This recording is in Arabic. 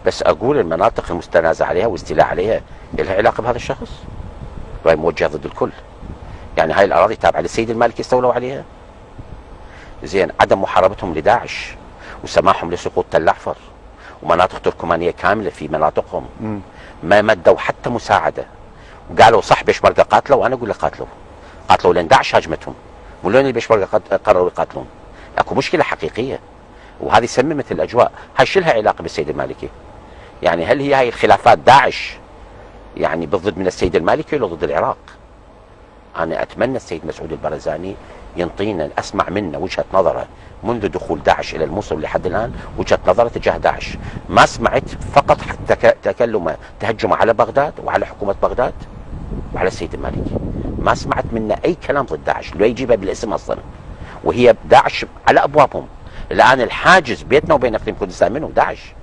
بس اقول المناطق المستنازع عليها واستيلاء عليها لها علاقه بهذا الشخص، وهي موجهه ضد الكل. يعني هاي الاراضي تابعه للسيد المالكي استولوا عليها. زين، عدم محاربتهم لداعش وسماحهم لسقوط تل احفر ومناطق تركمانيه كامله في مناطقهم، ما مدوا حتى مساعده، وقالوا صح بيشمركه قاتلوا، وانا اقول لك قاتلوا لان داعش هاجمتهم، مو لان البيشمركه قرروا يقاتلون. اكو مشكله حقيقيه، وهذه سممت الاجواء. هاي شو لها علاقه بالسيد المالكي؟ يعني هل هي هاي الخلافات داعش يعني بالضد من السيد المالكي ولا ضد العراق؟ انا اتمنى السيد مسعود البرزاني ينطينا، اسمع منه وجهه نظره منذ دخول داعش الى الموصل لحد الان، وجهه نظره تجاه داعش. ما سمعت فقط تكلمه تهجم على بغداد وعلى حكومه بغداد وعلى السيد المالكي. ما سمعت منه اي كلام ضد داعش، لو يجيبها بالاسم اصلا، وهي داعش على ابوابهم. الان الحاجز بيننا وبين اقليم كردستان منه داعش.